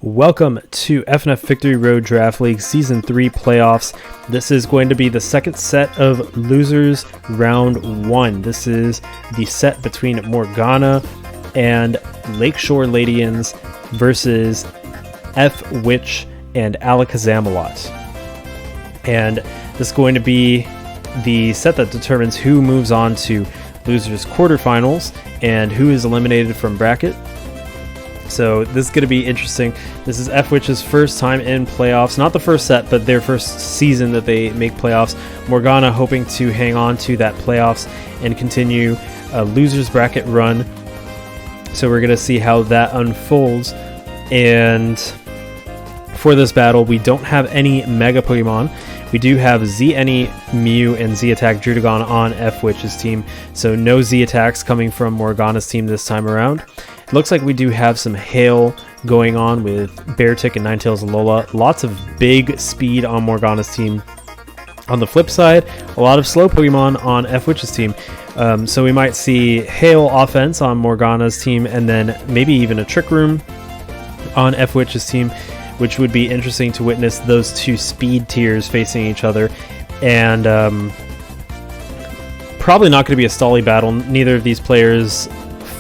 Welcome to FNF Victory Road Draft League Season 3 playoffs. This is going to be the second set of losers round 1. This is the set between Morgana and Lakeshore Ledians versus F Witch and Alakazamelot. And this is going to be the set that determines who moves on to losers quarterfinals and who is eliminated from bracket. So this is going to be interesting. This is F Witch's first time in playoffs. Not the first set, but their first season that they make playoffs. Morgana hoping to hang on to that playoffs and continue a loser's bracket run. So we're going to see how that unfolds. And for this battle, we don't have any Mega Pokemon. We do have Z-Any, Mew, and Z-Attack Druddigon on F Witch's team. So no Z-Attacks coming from Morgana's team this time around. Looks like we do have some hail going on with Beartic and Ninetales Alola. Lots of big speed on Morgana's team. On the flip side, a lot of slow Pokemon on F Witch's team. So we might see hail offense on Morgana's team and then maybe even a Trick Room on F Witch's team, which would be interesting to witness those two speed tiers facing each other. And probably not going to be a stally battle. Neither of these players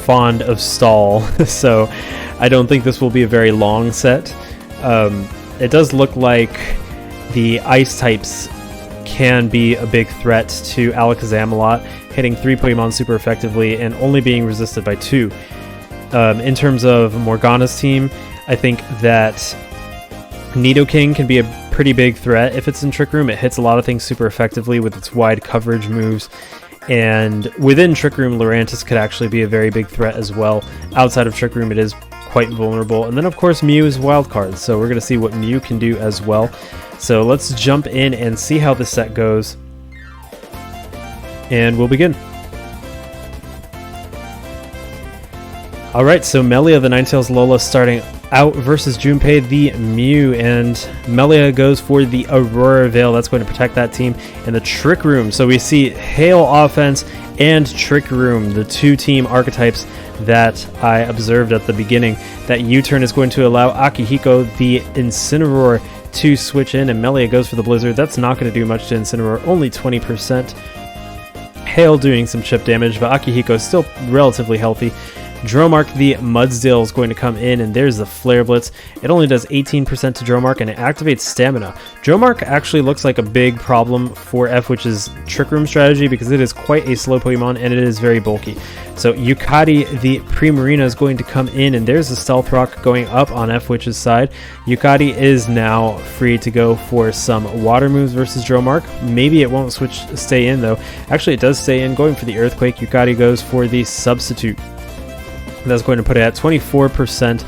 fond of stall, so I don't think this will be a very long set. It does look like the ice types can be a big threat to Alakazamelot, hitting 3 Pokemon super effectively and only being resisted by 2. In terms of Morgana's team, I think that Nidoking can be a pretty big threat if it's in Trick Room. It hits a lot of things super effectively with its wide coverage moves. And within Trick Room, Lurantis could actually be a very big threat as well. Outside of Trick Room, it is quite vulnerable. And then, of course, Mew is wild card, so we're going to see what Mew can do as well. So let's jump in and see how this set goes. And we'll begin. Alright, so Melia, the Ninetales Alola, starting out versus Junpei, the Mew, and Melia goes for the Aurora Veil. That's going to protect that team. And the Trick Room, so we see Hail offense and Trick Room, the two team archetypes that I observed at the beginning. That U-turn is going to allow Akihiko, the Incineroar, to switch in, and Melia goes for the Blizzard. That's not going to do much to Incineroar, only 20%. Hail doing some chip damage, but Akihiko is still relatively healthy. Dromark, the Mudsdale, is going to come in, and there's the Flare Blitz. It only does 18% to Dromark, and it activates Stamina. Dromark actually looks like a big problem for F Witch's Trick Room strategy because it is quite a slow Pokemon, and it is very bulky. So Yukati, the Primarina, is going to come in, and there's the Stealth Rock going up on F Witch's side. Yukati is now free to go for some water moves versus Dromark. Maybe it won't stay in, though. Actually, it does stay in, going for the Earthquake. Yukati goes for the Substitute. That's going to put it at 24%,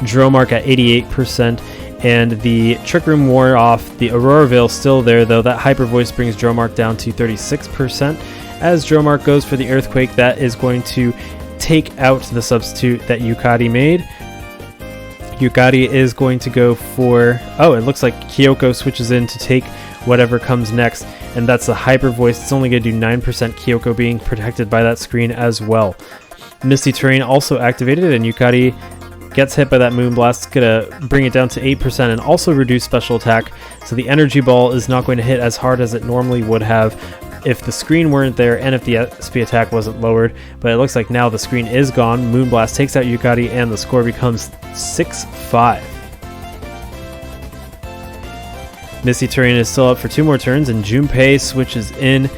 Dromark at 88%, and the Trick Room wore off. The Aurora Veil still there, though. That Hyper Voice brings Dromark down to 36%. As Dromark goes for the Earthquake, that is going to take out the Substitute that Yukati made. Yukati is going to go for... Oh, it looks like Kyoko switches in to take whatever comes next, and that's the Hyper Voice. It's only going to do 9%, Kyoko being protected by that screen as well. Misty Terrain also activated, and Yukati gets hit by that Moonblast. It's going to bring it down to 8% and also reduce special attack. So the Energy Ball is not going to hit as hard as it normally would have if the screen weren't there and if the SP attack wasn't lowered. But it looks like now the screen is gone. Moonblast takes out Yukati, and the score becomes 6-5. Misty Terrain is still up for 2 more turns, and Junpei switches in.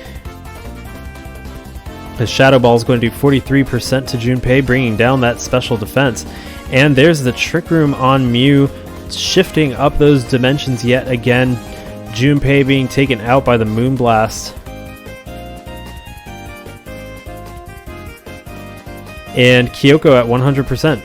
The Shadow Ball is going to do 43% to Junpei, bringing down that special defense. And there's the Trick Room on Mew, shifting up those dimensions yet again. Junpei being taken out by the Moonblast. And Kyoko at 100%.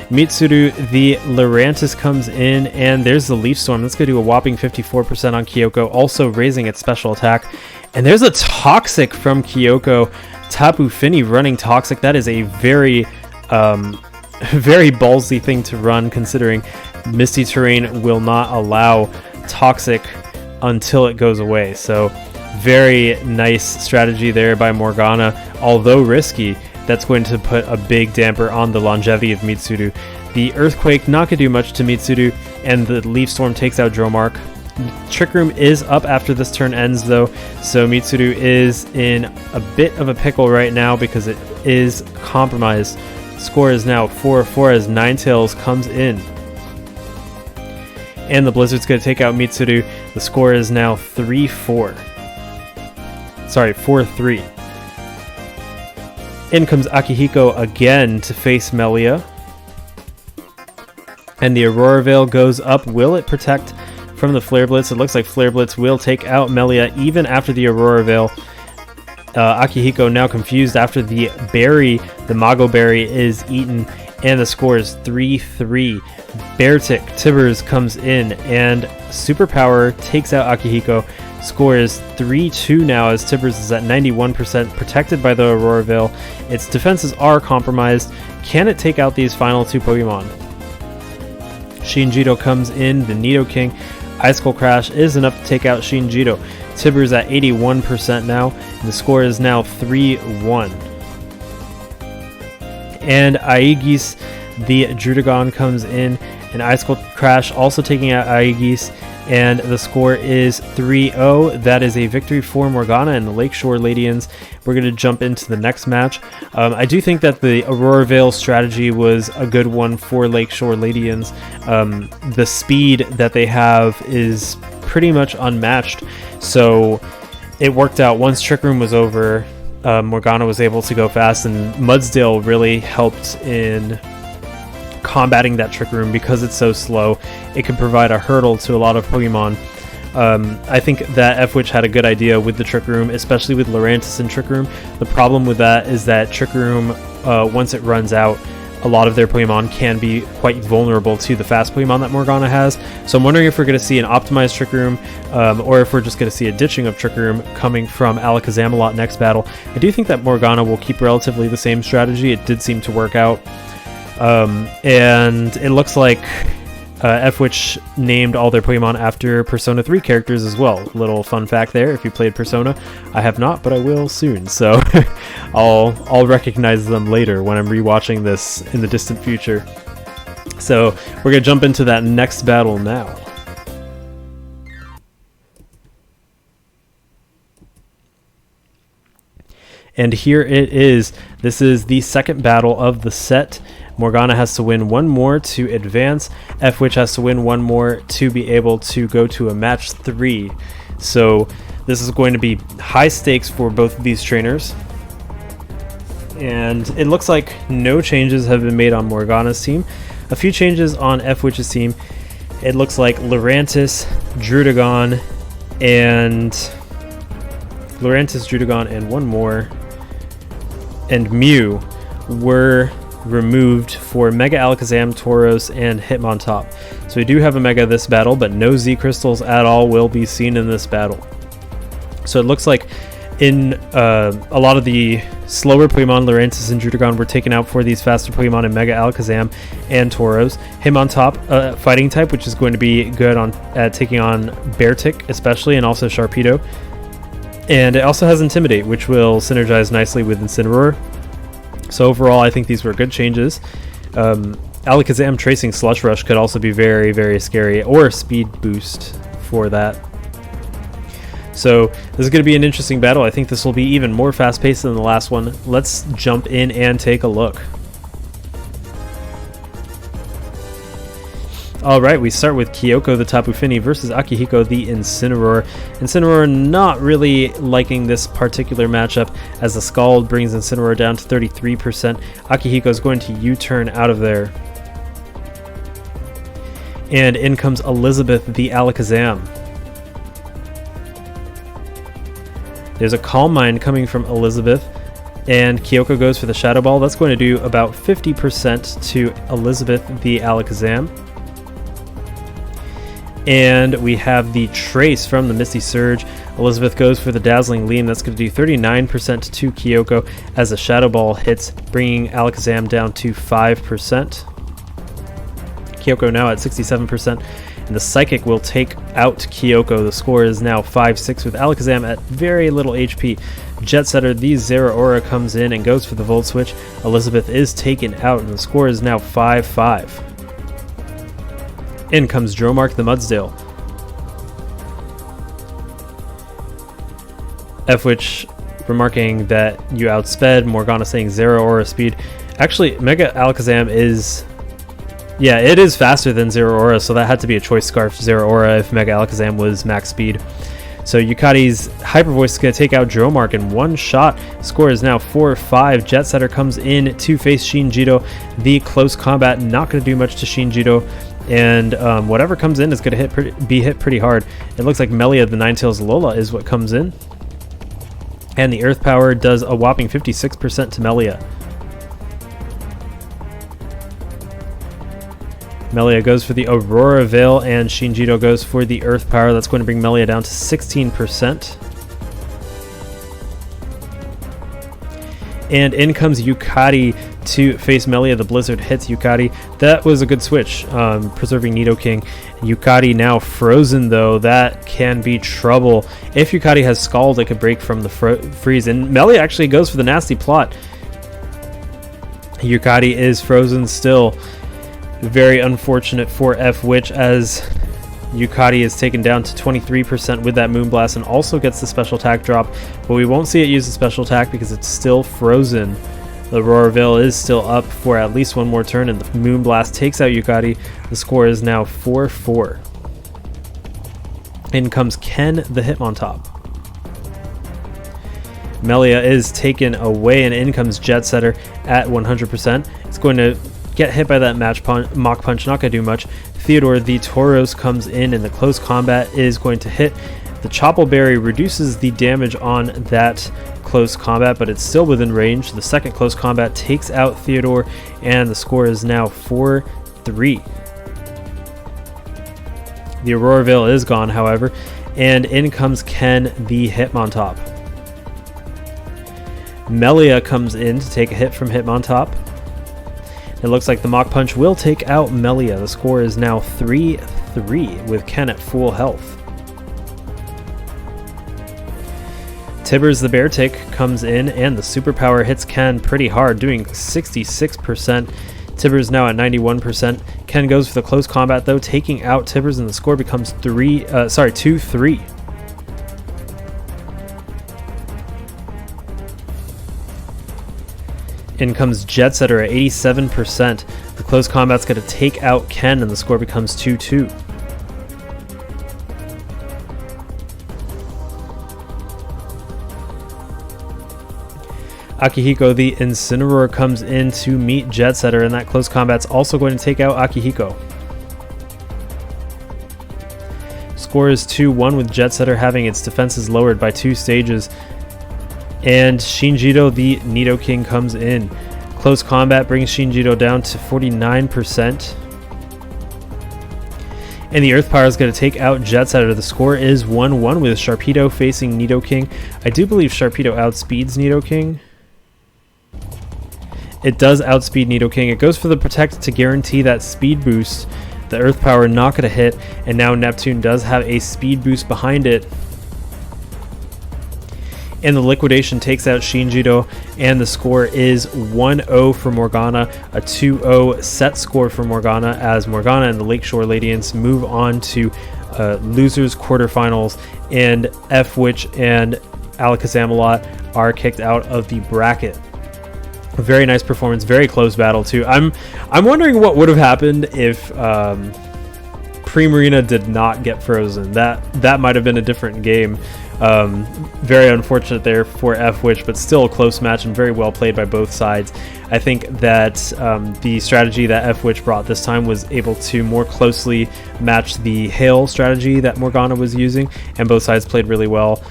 Mitsuru, the Lurantis, comes in, and there's the Leaf Storm. That's going to do a whopping 54% on Kyoko, also raising its special attack. And there's a Toxic from Kyoko. Tapu Fini running Toxic. That is a very ballsy thing to run, considering Misty Terrain will not allow Toxic until it goes away. So very nice strategy there by Morgana, although risky. That's going to put a big damper on the longevity of Mitsuru. The Earthquake not going to do much to Mitsuru, and the Leaf Storm takes out Dromark. Trick Room is up after this turn ends though, so Mitsuru is in a bit of a pickle right now because it is compromised. Score is now 4-4 as Ninetales comes in. And the Blizzard's going to take out Mitsuru. The score is now 3-4. Sorry, 4-3. In comes Akihiko again to face Melia. And the Aurora Veil goes up. Will it protect from the Flare Blitz? It looks like Flare Blitz will take out Melia even after the Aurora Veil. Akihiko now confused after the berry, the Mago Berry, is eaten, and the score is 3-3. Beartic Tibbers comes in, and Superpower takes out Akihiko. Score is 3-2 now as Tibbers is at 91%, protected by the Aurora Veil. Its defenses are compromised. Can it take out these final two Pokemon? Shinjito comes in, the Nidoking. Ice Cold Crash is enough to take out Shinjito. Tibbers at 81% now, and the score is now 3-1. And Aegis, the Druddigon, comes in, and Ice Cold Crash also taking out Aegis, and the score is 3-0. That is a victory for Morgana and the Lakeshore Ledians. We're going to jump into the next match. I do think that the Aurora Veil strategy was a good one for Lakeshore Ledians. The speed that they have is pretty much unmatched, so it worked out. Once Trick Room was over, Morgana was able to go fast, and Mudsdale really helped in combating that Trick Room because it's so slow. It can provide a hurdle to a lot of Pokemon. I think that F-Witch had a good idea with the Trick Room, especially with Lurantis and Trick Room. The problem with that is that Trick Room, once it runs out, a lot of their Pokemon can be quite vulnerable to the fast Pokemon that Morgana has. So I'm wondering if we're going to see an optimized Trick Room, or if we're just going to see a ditching of Trick Room coming from Alakazamelot next battle. I do think that Morgana will keep relatively the same strategy. It did seem to work out. And it looks like F-Witch named all their Pokemon after Persona 3 characters as well. Little fun fact there, if you played Persona. I have not, but I will soon, so I'll recognize them later when I'm rewatching this in the distant future. So we're going to jump into that next battle now. And here it is. This is the second battle of the set. Morgana has to win one more to advance. F-Witch has to win one more to be able to go to a match 3. So this is going to be high stakes for both of these trainers. And it looks like no changes have been made on Morgana's team. A few changes on F-Witch's team. It looks like Lurantis, Druddigon, and one more, and Mew were removed for Mega Alakazam, Tauros, and Hitmontop. So we do have a Mega this battle, but no Z Crystals at all will be seen in this battle. So it looks like in a lot of the slower Pokemon, Lurantis and Druddigon were taken out for these faster Pokemon in Mega Alakazam and Tauros. Hitmontop, fighting type, which is going to be good at taking on Beartic especially, and also Sharpedo. And it also has Intimidate, which will synergize nicely with Incineroar. So overall, I think these were good changes. Alakazam Tracing Slush Rush could also be very, very scary, or Speed Boost for that. So this is going to be an interesting battle. I think this will be even more fast-paced than the last one. Let's jump in and take a look. Alright, we start with Kyoko the Tapu Fini versus Akihiko the Incineroar. Incineroar not really liking this particular matchup, as the Scald brings Incineroar down to 33%. Akihiko is going to U-turn out of there. And in comes Elizabeth the Alakazam. There's a Calm Mind coming from Elizabeth, and Kyoko goes for the Shadow Ball. That's going to do about 50% to Elizabeth the Alakazam. And we have the Trace from the Misty Surge. Elizabeth goes for the Dazzling Gleam. That's going to do 39% to Kyoko as the Shadow Ball hits, bringing Alakazam down to 5%. Kyoko now at 67%. And the Psychic will take out Kyoko. The score is now 5-6 with Alakazam at very little HP. Jet Setter, the Zeraora, comes in and goes for the Volt Switch. Elizabeth is taken out, and the score is now 5-5. In comes Dromark the Mudsdale. F-Witch remarking that you outsped. Morgana saying 0 aura speed. Actually, Mega Alakazam is... yeah, it is faster than 0 aura, so that had to be a choice scarf 0 aura if Mega Alakazam was max speed. So Yukati's Hyper Voice is going to take out Dromark in one shot. Score is now 4-5. Jet Setter comes in to face Shinjito. The close combat not going to do much to Shinjito, and whatever comes in is going to be hit pretty hard. It looks like Melia the Ninetales Lola is what comes in, and the Earth Power does a whopping 56% to Melia. Melia goes for the Aurora Veil, and Shinjito goes for the Earth Power. That's going to bring Melia down to 16%. And in comes Yukati to face Melia. The Blizzard hits Yukati. That was a good switch, preserving Nidoking. Yukati now frozen, though. That can be trouble. If Yukati has Scald, it could break from the freeze. And Melia actually goes for the nasty plot. Yukati is frozen still. Very unfortunate for F-Witch, as Yukati is taken down to 23% with that Moonblast and also gets the special attack drop, but we won't see it use the special attack because it's still frozen. The Aurora Veil is still up for at least one more turn, and the Moonblast takes out Yukati. The score is now 4-4. In comes Ken the Hitmontop. Melia is taken away, and in comes Jet Setter at 100%. It's going to get hit by that Mach Punch, not going to do much. Theodore the Tauros comes in, and the close combat is going to hit. The Chople Berry reduces the damage on that close combat, but it's still within range. The second close combat takes out Theodore, and the score is now 4-3. The Aurora Veil is gone, however, and in comes Ken the Hitmontop. Melia comes in to take a hit from Hitmontop. It looks like the Mach Punch will take out Melia. The score is now 3-3 with Ken at full health. Tibbers the Beartick comes in, and the superpower hits Ken pretty hard, doing 66%. Tibbers now at 91%. Ken goes for the close combat, though, taking out Tibbers, and the score becomes 2-3. In comes Jet Setter at 87%. The close combat's going to take out Ken, and the score becomes 2-2. Akihiko the Incineroar comes in to meet Jet Setter, and that close combat's also going to take out Akihiko. Score is 2-1 with Jet Setter having its defenses lowered by 2 stages. And Shinjito the Nidoking comes in. Close combat brings Shinjito down to 49%. And the Earth Power is going to take out Jet Setter. The score is 1-1 with Sharpedo facing Nidoking. I do believe Sharpedo outspeeds Nidoking. It does outspeed Nidoking. It goes for the Protect to guarantee that speed boost. The Earth Power not going to hit, and now Neptune does have a speed boost behind it. And the Liquidation takes out Shinjito, and the score is 1-0 for Morgana, a 2-0 set score for Morgana, as Morgana and the Lakeshore Ledians move on to losers quarterfinals, and F-Witch and Alakazamelot are kicked out of the bracket. A very nice performance, very close battle too. I'm wondering what would have happened if Primarina did not get frozen. That might have been a different game. Very unfortunate there for F-Witch, but still a close match and very well played by both sides. I think that the strategy that F-Witch brought this time was able to more closely match the Hail strategy that Morgana was using, and both sides played really well.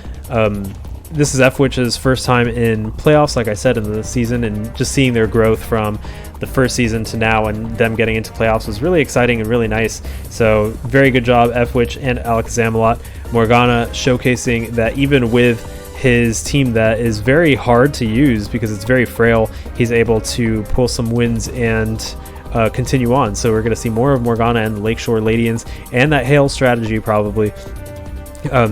This is F-Witch's first time in playoffs, like I said, in the season, and just seeing their growth from the first season to now and them getting into playoffs was really exciting and really nice. So very good job, F-Witch and Alakazamelot. Morgana showcasing that even with his team that is very hard to use because it's very frail, he's able to pull some wins and continue on. So we're going to see more of Morgana and the Lakeshore Ledians and that Hail strategy probably.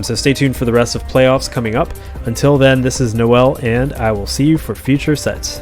So stay tuned for the rest of playoffs coming up. Until then, this is Noel, and I will see you for future sets.